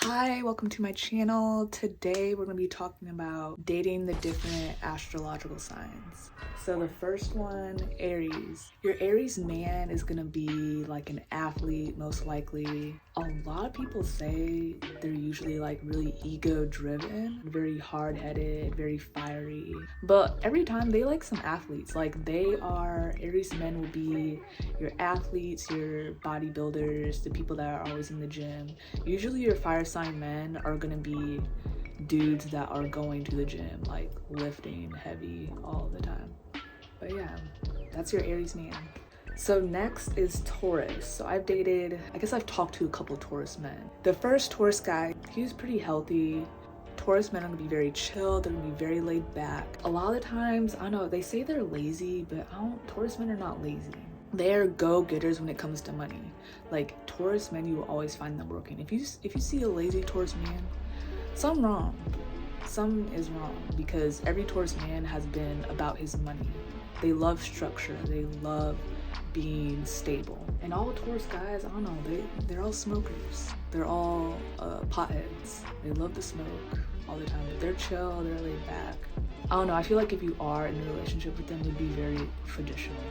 Hi, welcome to my channel. Today we're going to be talking about dating the different astrological signs. So the first one, Aries. Your Aries man is going to be like an athlete, most likely. A lot of people say they're usually like really ego driven, very hard-headed, very fiery. But every time they like some athletes, like Aries men will be your athletes, your bodybuilders, the people that are always in the gym. Usually your fire sign men are gonna be dudes that are going to the gym, like lifting heavy all the time. But yeah, that's your Aries man. So next is Taurus. So I guess I've talked to a couple of Taurus men. The first Taurus guy, he was pretty healthy. Taurus men are gonna be very chill, they're gonna be very laid back. A lot of the times, I don't know, they say they're lazy, but Taurus men are not lazy. They're go-getters when it comes to money. Like Taurus men, you will always find them working. If you see a lazy Taurus man, something wrong. Something is wrong, because every Taurus man has been about his money. They love structure, they love being stable. And all Taurus guys, I don't know, they're all smokers. They're all potheads. They love to smoke all the time. They're chill, they're laid back. I don't know, I feel like if you are in a relationship with them, it'd be very traditional.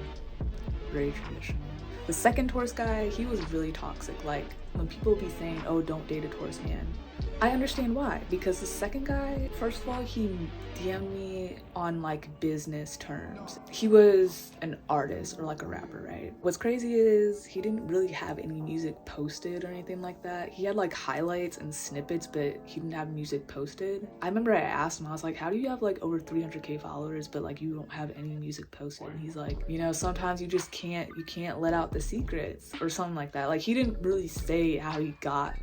Very traditional. The second Taurus guy, he was really toxic. Like when people be saying, oh, don't date a Taurus man, I understand why. Because the second guy, first of all, he DM'd me on like business terms. He was an artist or like a rapper, right? What's crazy is he didn't really have any music posted or anything like that. He had like highlights and snippets, but he didn't have music posted. I remember I asked him, I was like, how do you have like over 300K followers, but like you don't have any music posted? And he's like, you know, sometimes you can't let out the secrets or something like that. Like he didn't really say how he got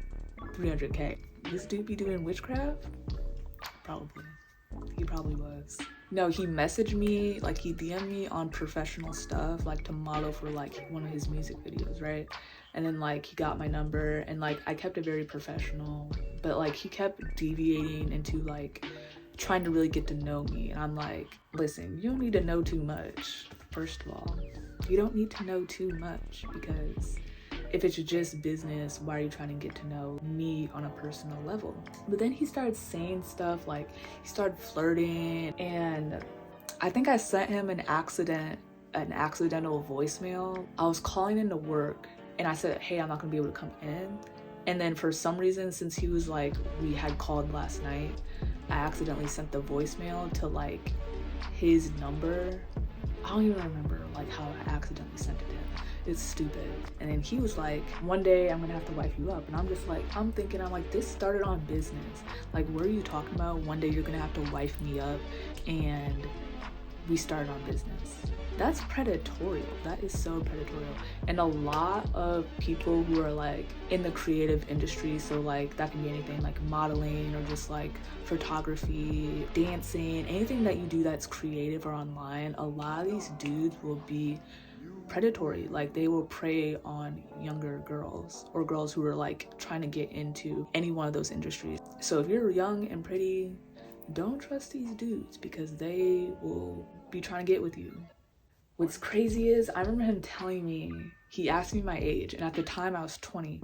300K. This dude be doing witchcraft? Probably. He probably was. No, he messaged me, like he DM'd me on professional stuff, like to model for like one of his music videos, right? And then like he got my number and like I kept it very professional, but like he kept deviating into like trying to really get to know me. And I'm like, listen, you don't need to know too much. First of all, you don't need to know too much, because if it's just business, why are you trying to get to know me on a personal level? But then he started saying stuff like he started flirting, and I think I sent him an accidental voicemail. I was calling into work and I said, hey, I'm not gonna be able to come in. And then for some reason, since he was like, we had called last night, I accidentally sent the voicemail to like his number. I don't even remember like how I accidentally sent it to him. It's stupid. And then he was like, one day I'm gonna have to wife you up. And I'm just like, I'm like, this started on business. Like, what are you talking about? One day you're gonna have to wife me up, and we started on business. That's predatory. That is so predatory. And a lot of people who are like in the creative industry, so like that can be anything like modeling or just like photography, dancing, anything that you do that's creative or online, a lot of these dudes will be predatory. Like they will prey on younger girls or girls who are like trying to get into any one of those industries. So if you're young and pretty, don't trust these dudes, because they will be trying to get with you. What's crazy is I remember him telling me, he asked me my age, and at the time I was 20.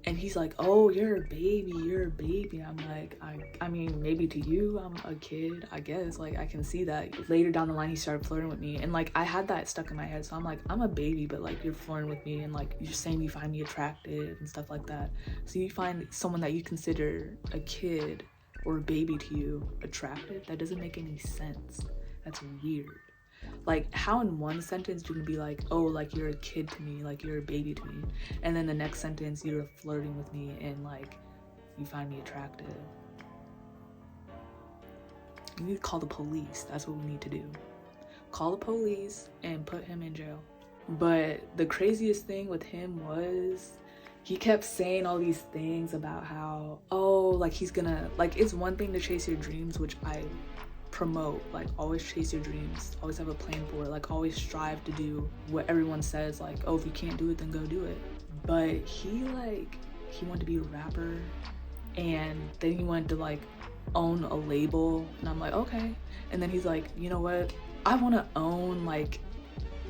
And he's like, oh, you're a baby. I'm like, I mean, maybe to you, I'm a kid, I guess. Like, I can see that. Later down the line, he started flirting with me. And like, I had that stuck in my head. So I'm like, I'm a baby, but like, you're flirting with me. And like, you're saying you find me attractive and stuff like that. So you find someone that you consider a kid or a baby to you attractive? That doesn't make any sense. That's weird. Like, how in one sentence you can be like, oh, like you're a kid to me, like you're a baby to me, and then the next sentence you're flirting with me and like you find me attractive? You need to call the police. That's what we need to do. Call the police and put him in jail. But the craziest thing with him was he kept saying all these things about how, oh, like he's gonna, like, it's one thing to chase your dreams, which I promote, like always chase your dreams, always have a plan for it, like always strive to do what everyone says, like, oh, if you can't do it, then go do it. But he wanted to be a rapper, and then he wanted to like own a label, and I'm like, okay. And then he's like, you know what, I want to own, like,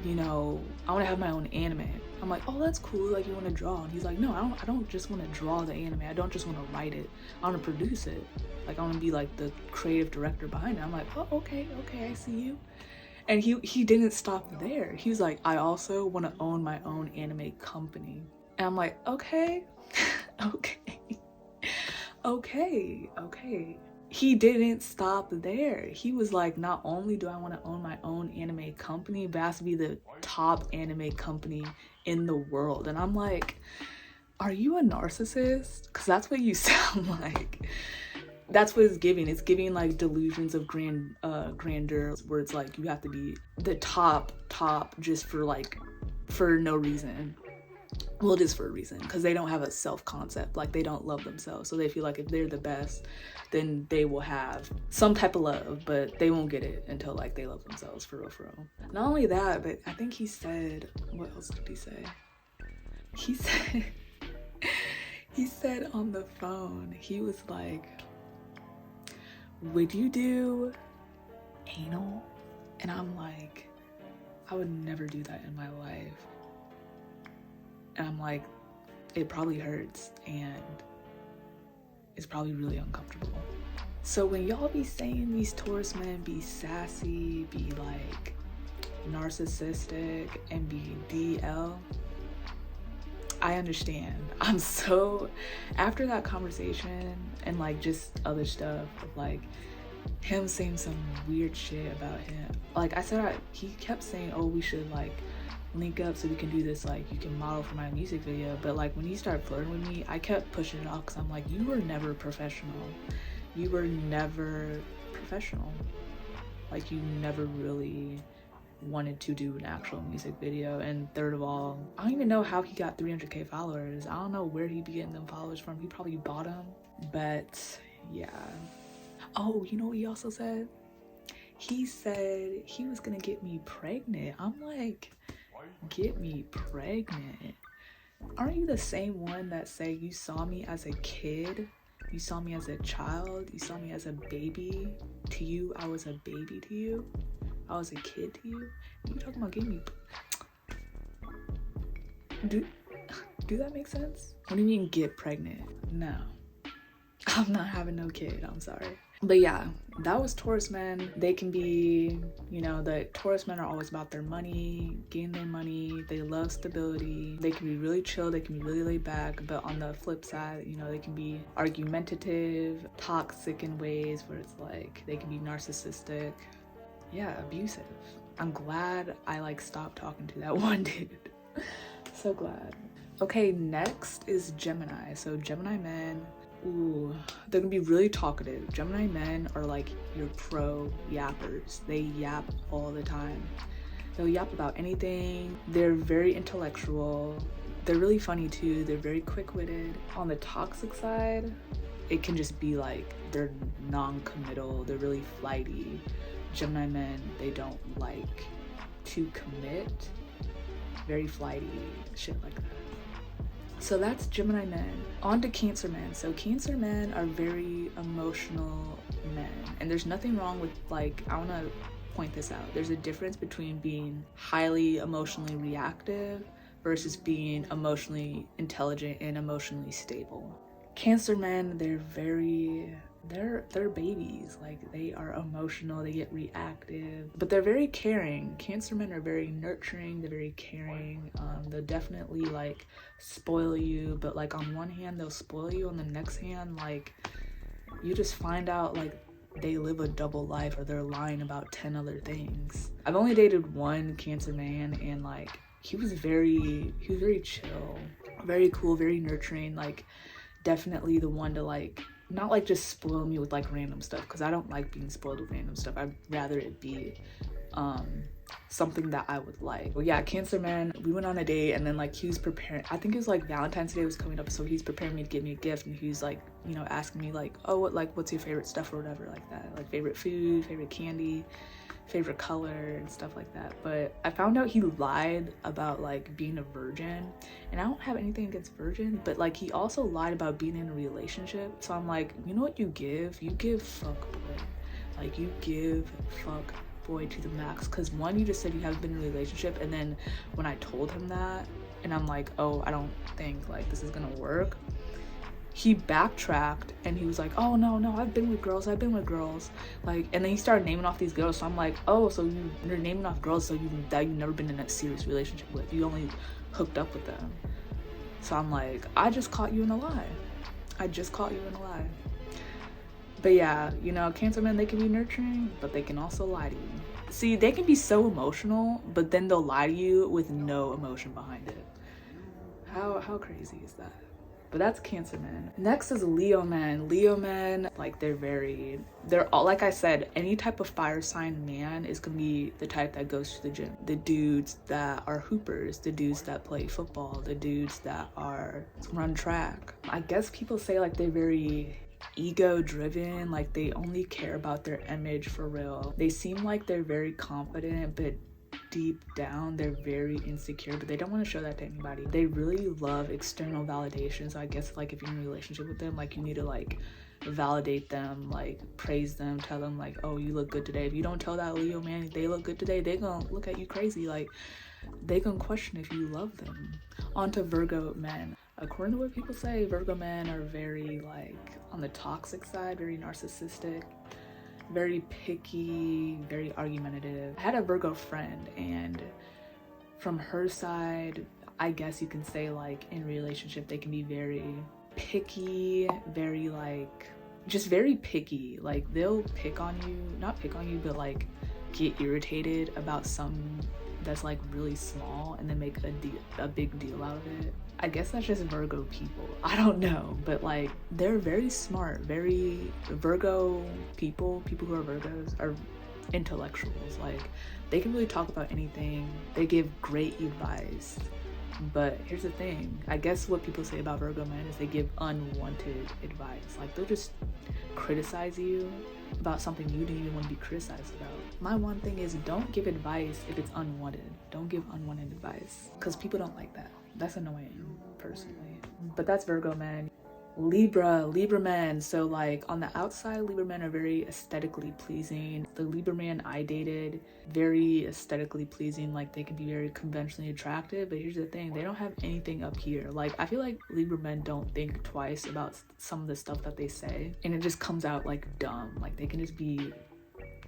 you know, I want to have my own anime. I'm like, oh, that's cool, like you want to draw. And he's like, no, I don't just want to draw the anime. I don't just want to write it. I want to produce it. Like I want to be like the creative director behind it. I'm like, oh, okay, I see you. And he didn't stop there. He was like, I also want to own my own anime company. And I'm like, okay, okay. He didn't stop there. He was like, not only do I want to own my own anime company, but it has to be the top anime company in the world. And I'm like, are you a narcissist? Because that's what you sound like. That's what it's giving. It's giving like delusions of grandeur, where it's like you have to be the top just for no reason. Well, just for a reason, because they don't have a self-concept. Like they don't love themselves, so they feel like if they're the best, then they will have some type of love, but they won't get it until like they love themselves for real. Not only that, but I think he said, what else did he say? He said on the phone, he was like, would you do anal? And I'm like, I would never do that in my life. And I'm like, it probably hurts and it's probably really uncomfortable. So when y'all be saying these Taurus men be sassy, be like narcissistic, and be DL, I understand. I'm so, after that conversation and like just other stuff of like him saying some weird shit about him, like I said, he kept saying, oh, we should like link up so we can do this, like you can model for my music video. But like when he started flirting with me, I kept pushing it off because I'm like, you were never professional. You were never professional. Like you never really wanted to do an actual music video. And third of all, I don't even know how he got 300k followers. I don't know where he'd be getting them followers from. He probably bought them. But yeah. Oh, you know what he also said? He said he was gonna get me pregnant. I'm like, get me pregnant? Aren't you the same one that said you saw me as a kid? You saw me as a child? You saw me as a baby? To you, I was a baby to you? I was a kid to you? You talking about getting me? Do that make sense? What do you mean get pregnant? No. I'm not having no kid, I'm sorry. But yeah, that was Taurus men. They can be, you know, the Taurus men are always about their money, getting their money. They love stability. They can be really chill. They can be really laid back. But on the flip side, you know, they can be argumentative, toxic in ways where it's like they can be narcissistic. Yeah, abusive. I'm glad I like stopped talking to that one dude. So glad. Okay, next is Gemini. So Gemini men, ooh, they're gonna be really talkative. Gemini men are like your pro yappers. They yap all the time. They'll yap about anything. They're very intellectual. They're really funny too. They're very quick-witted. On the toxic side, it can just be like they're non-committal. They're really flighty. Gemini men, they don't like to commit. Very flighty, shit like that. So that's Gemini men. On to Cancer men. So Cancer men are very emotional men. And there's nothing wrong with, like, I want to point this out. There's a difference between being highly emotionally reactive versus being emotionally intelligent and emotionally stable. Cancer men, they're babies. Like, they are emotional, they get reactive, but they're very caring. Cancer men are very nurturing, they're very caring. They'll definitely like spoil you, but like on one hand they'll spoil you, on the next hand like you just find out like they live a double life or they're lying about 10 other things. I've only dated one Cancer man and like he was very chill, very cool, very nurturing, like definitely the one to like not like just spoil me with like random stuff, because I don't like being spoiled with random stuff. I'd rather it be something that I would like. Well, yeah, Cancer man, we went on a date and then like he was preparing, I think it was like Valentine's Day was coming up, so he's preparing me to give me a gift, and he was like, you know, asking me like, oh, what's your favorite stuff or whatever like that, like favorite food, favorite candy, favorite color and stuff like that. But I found out he lied about like being a virgin, and I don't have anything against virgin, but like he also lied about being in a relationship. So I'm like, you know what you give fuck boy. Like you give fuck boy to the max, because one, you just said you haven't been in a relationship, and then when I told him that and I'm like, oh, I don't think like this is gonna work. He backtracked and he was like, oh no, I've been with girls, like, and then he started naming off these girls. So I'm like, oh, so you're naming off girls you've never been in a serious relationship with, you only hooked up with them. So I'm like, I just caught you in a lie. But yeah, you know, Cancer men, they can be nurturing, but they can also lie to you. See, they can be so emotional, but then they'll lie to you with no emotion behind it. How crazy is that? But that's Cancer men. Next is Leo men. Leo men, like, they're all, like I said, any type of fire sign man is gonna be the type that goes to the gym. The dudes that are hoopers, the dudes that play football, the dudes that run track. I guess people say like they're very ego driven, like they only care about their image for real. They seem like they're very confident, but deep down they're very insecure, but they don't want to show that to anybody. They really love external validation. So I guess like if you're in a relationship with them, like you need to like validate them, like praise them, tell them like, oh, you look good today. If you don't tell that Leo man they look good today, they're gonna look at you crazy. Like they gonna question if you love them. On to Virgo men. According to what people say, Virgo men are very like on the toxic side, very narcissistic, very picky, very argumentative. I had a Virgo friend, and from her side, I guess you can say like in relationship they can be very picky, very like just very picky. Like they'll not pick on you, but like get irritated about some that's like really small and then make a big deal out of it. I guess that's just Virgo people. I don't know, but like they're very smart, very Virgo people who are Virgos are intellectuals. Like they can really talk about anything. They give great advice. But here's the thing, I guess what people say about Virgo men is they give unwanted advice. Like they'll just criticize you about something you didn't even want to be criticized about. My one thing is don't give advice if it's unwanted. Don't give unwanted advice, because people don't like that. That's annoying, personally. But that's Virgo men. Libra men. So like on the outside, Libra men are very aesthetically pleasing. The Libra man I dated, very aesthetically pleasing. Like they can be very conventionally attractive, but here's the thing, they don't have anything up here. Like I feel like Libra men don't think twice about some of the stuff that they say, and it just comes out like dumb. Like they can just be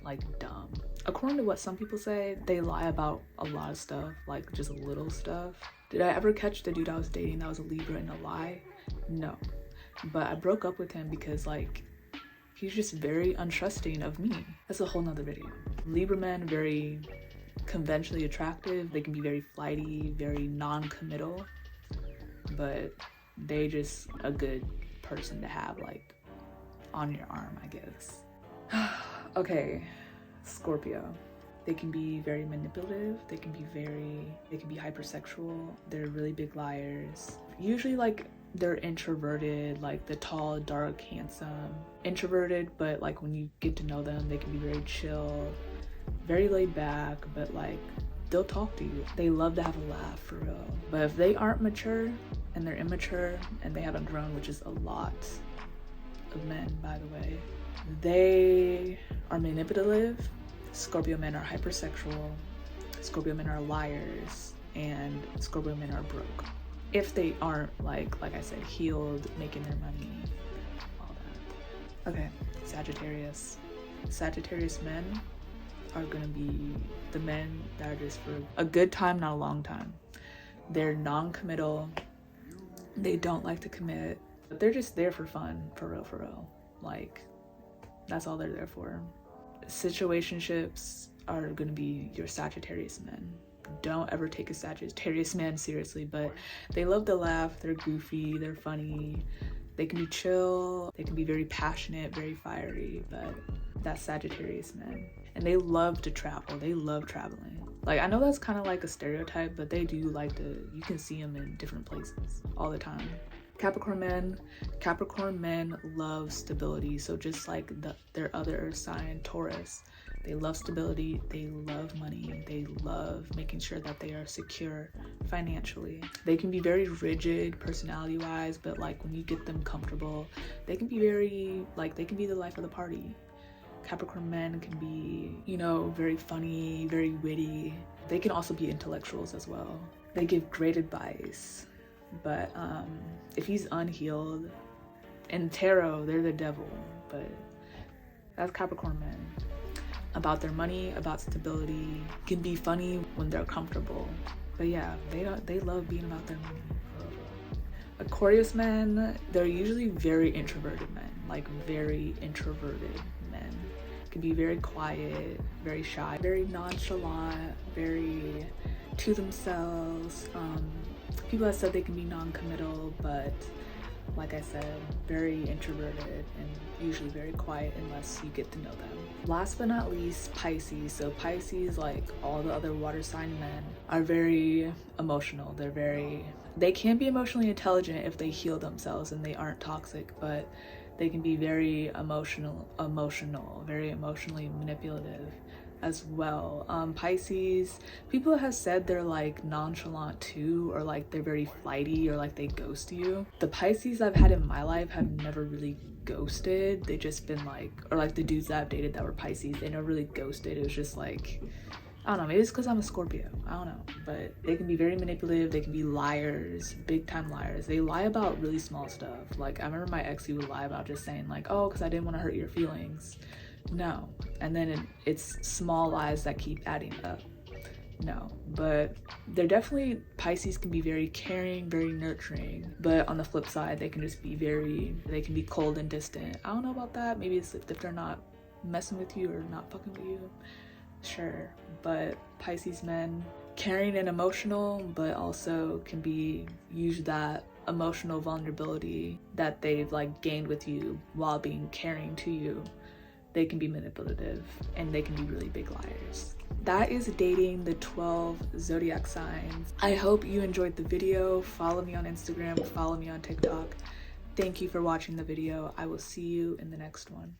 like dumb. According to what some people say, they lie about a lot of stuff, like just little stuff. Did I ever catch the dude I was dating that was a Libra in a lie? No. But I broke up with him because like he's just very untrusting of me. That's a whole nother video. Libra men, very conventionally attractive. They can be very flighty, very non-committal, but they just a good person to have like on your arm, I guess. Okay, Scorpio. They can be very manipulative. They can be hypersexual. They're really big liars. Usually like they're introverted, like the tall, dark, handsome. Introverted, but like when you get to know them, they can be very chill, very laid back, but like they'll talk to you. They love to have a laugh, for real. But if they aren't mature and they're immature and they haven't grown, which is a lot of men, by the way, they are manipulative. Scorpio men are hypersexual. Scorpio men are liars, and Scorpio men are broke. If they aren't like I said, healed, making their money, all that. Okay, Sagittarius. Sagittarius men are gonna be the men that are just for a good time, not a long time. They're non-committal. They don't like to commit. But they're just there for fun, for real. Like, that's all they're there for. Situationships are gonna be your Sagittarius men. Don't ever take a Sagittarius man seriously, but they love to laugh, they're goofy, they're funny, they can be chill, they can be very passionate, very fiery, but that's Sagittarius men. And they love to travel, they love traveling. Like, I know that's kind of like a stereotype, but they do like to, you can see them in different places all the time. Capricorn men love stability. So just like their other sign, Taurus, they love stability, they love money, they love making sure that they are secure financially. They can be very rigid personality wise, but like when you get them comfortable, they can be very, like, they can be the life of the party. Capricorn men can be, you know, very funny, very witty. They can also be intellectuals as well. They give great advice, but if he's unhealed, in tarot, they're the devil, but that's Capricorn men. About their money, about stability, can be funny when they're comfortable. But yeah, they love being about their money. Aquarius men, they're usually very introverted men, like very introverted men. Can be very quiet, very shy, very nonchalant, very to themselves. People have said they can be non-committal, but like I said, very introverted and usually very quiet unless you get to know them. Last but not least, Pisces. So Pisces, like all the other water sign men, are very emotional. They can be emotionally intelligent if they heal themselves and they aren't toxic, but they can be very emotional, very emotionally manipulative as well. Pisces, people have said they're like nonchalant too, or like they're very flighty, or like they ghost you. The Pisces I've had in my life have never really ghosted. They just been like, or like the dudes that I've dated that were Pisces, they never really ghosted. It was just like, I don't know, maybe it's because I'm a Scorpio, I don't know, but they can be very manipulative. They can be liars, big time liars. They lie about really small stuff. Like I remember my ex, he would lie about just saying like, oh, because I didn't want to hurt your feelings. No. And then it's small lies that keep adding up. No. But they're definitely, Pisces can be very caring, very nurturing, but on the flip side, they can just be they can be cold and distant. I don't know about that. Maybe it's if they're not messing with you or not fucking with you. Sure. But Pisces men, caring and emotional, but also can use that emotional vulnerability that they've like gained with you while being caring to you. They can be manipulative and they can be really big liars. That is dating the 12 zodiac signs. I hope you enjoyed the video. Follow me on Instagram, follow me on TikTok. Thank you for watching the video. I will see you in the next one.